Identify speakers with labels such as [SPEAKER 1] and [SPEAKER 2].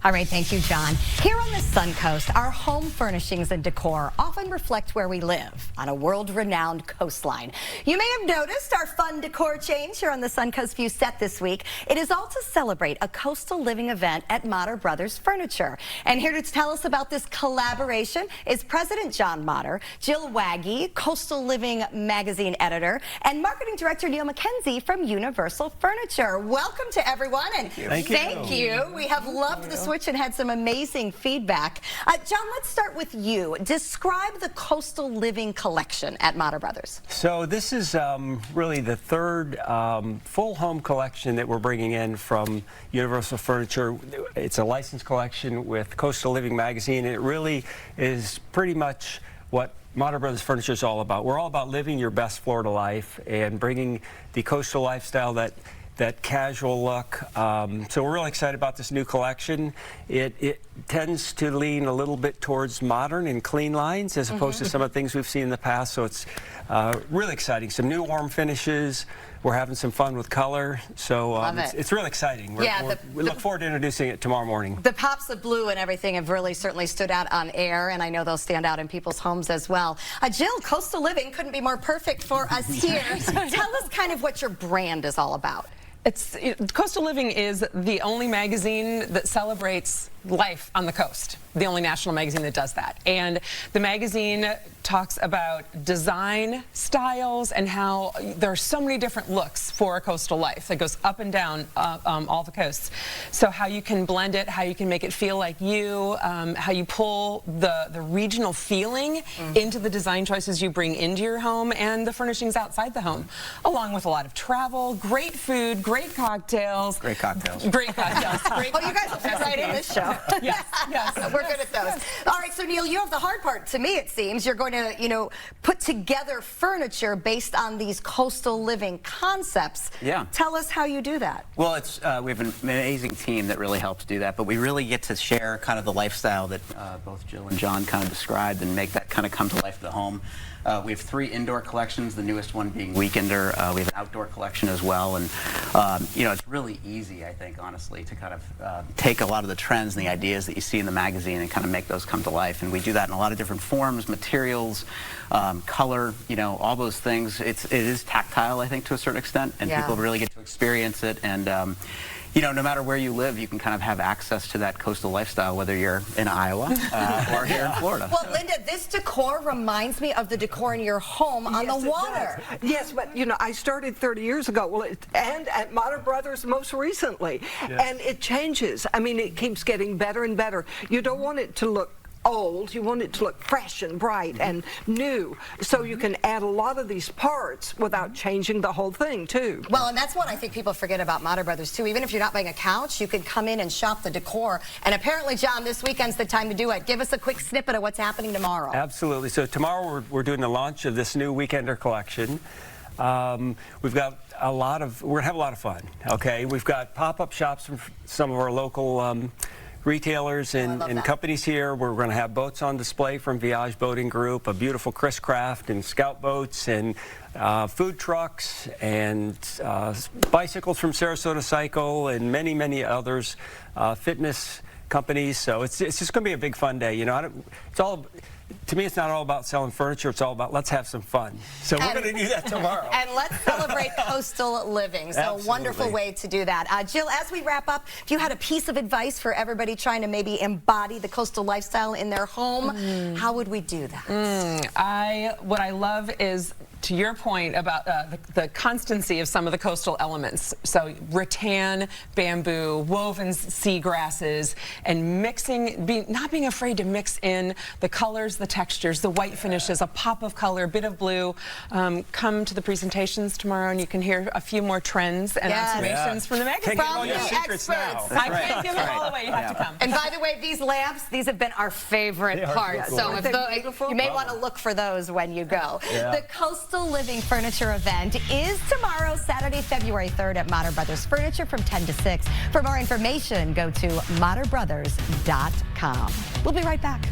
[SPEAKER 1] All right, thank you, John. Here on the Suncoast, our home furnishings and decor often reflect where we live, on a world-renowned coastline. You may have noticed our fun decor change here on the Suncoast View set this week. It is all to celebrate a coastal living event at Motter Brothers Furniture. And here to tell us about this collaboration is President John Motter, Jill Waggy, Coastal Living Magazine editor, and Marketing Director Neil McKenzie from Universal Furniture. Welcome to everyone, and thank you. We have loved the switch and had some amazing feedback. John, let's start with you. Describe the Coastal Living collection at Motter Brothers.
[SPEAKER 2] So this is really the third full home collection that we're bringing in from Universal Furniture. It's a licensed collection with Coastal Living Magazine, and it really is pretty much what Motter Brothers Furniture is all about. We're all about living your best Florida life and bringing the coastal lifestyle, that casual look. So we're really excited about this new collection. It tends to lean a little bit towards modern and clean lines as opposed to some of the things we've seen in the past. So it's really exciting. Some new warm finishes. We're having some fun with color. So it's really exciting. We look forward to introducing it tomorrow morning.
[SPEAKER 1] The pops of blue and everything have really certainly stood out on air, and I know they'll stand out in people's homes as well. Jill, Coastal Living couldn't be more perfect for us here. Tell us kind of what your brand is all about.
[SPEAKER 3] Coastal Living is the only magazine that celebrates life on the coast, the only national magazine that does that. And the magazine talks about design styles and how there are so many different looks for a coastal life that goes up and down all the coasts. So how you can blend it, how you can make it feel like you, how you pull the regional feeling into the design choices you bring into your home and the furnishings outside the home, along with a lot of travel, great food, great cocktails.
[SPEAKER 2] Great cocktails.
[SPEAKER 3] Great cocktails. Great
[SPEAKER 1] Well, you guys will fit right in this show.
[SPEAKER 3] Yes.
[SPEAKER 1] We're good at those. All right, so Neil, you have the hard part, to me it seems. You're going to, put together furniture based on these coastal living concepts.
[SPEAKER 4] Yeah.
[SPEAKER 1] Tell us how you do that.
[SPEAKER 4] Well, we have an amazing team that really helps do that, but we really get to share kind of the lifestyle that both Jill and John kind of described and make that kind of come to life at the home. We have 3 indoor collections, the newest one being Weekender. We have an outdoor collection as well, and it's really easy, I think, honestly, to kind of take a lot of the trends and the ideas that you see in the magazine and kind of make those come to life. And we do that in a lot of different forms, materials, color, all those things. It is tactile, I think, to a certain extent, and people really get to experience it. And no matter where you live, you can kind of have access to that coastal lifestyle, whether you're in Iowa or here in Florida.
[SPEAKER 1] Well, Linda, this decor reminds me of the decor in your home on the water.
[SPEAKER 5] Yes, but I started 30 years ago, and at Motter Brothers most recently, and it changes. I mean, it keeps getting better and better. You don't want it to look old, you want it to look fresh and bright and new, so you can add a lot of these parts without changing the whole thing too.
[SPEAKER 1] Well, and that's what I think people forget about Motter Brothers too. Even if you're not buying a couch, you can come in and shop the decor. And apparently, John, this weekend's the time to do it. Give us a quick snippet of what's happening tomorrow.
[SPEAKER 2] Absolutely. So tomorrow we're doing the launch of this new Weekender collection. We've got we're gonna have a lot of fun. Okay, we've got pop-up shops from some of our local retailers and companies here. We're going to have boats on display from Viage Boating Group, a beautiful Chris Craft and Scout boats, and food trucks and bicycles from Sarasota Cycle, and many, many others, fitness companies. So it's just going to be a big fun day. To me, it's not all about selling furniture. It's all about let's have some fun. So we're going to do that tomorrow.
[SPEAKER 1] And let's celebrate coastal living. So
[SPEAKER 2] Absolutely.
[SPEAKER 1] A wonderful way to do that. Jill, as we wrap up, if you had a piece of advice for everybody trying to maybe embody the coastal lifestyle in their home, how would we do that?
[SPEAKER 3] What I love is, to your point about the constancy of some of the coastal elements. So rattan, bamboo, woven seagrasses, and not being afraid to mix in the colors, the textures, the white finishes, a pop of color, a bit of blue. Come to the presentations tomorrow and you can hear a few more trends and observations from the magazine.
[SPEAKER 1] From the experts.
[SPEAKER 3] I can't give them all away. You have to come.
[SPEAKER 1] And by the way, these lamps, these have been our favorite part.
[SPEAKER 2] Cool.
[SPEAKER 1] So you may want to look for those when you go. The Coastal Living Furniture event is tomorrow, Saturday, February 3rd at Motter Brothers Furniture from 10 to 6. For more information, go to MotterBrothers.com. We'll be right back.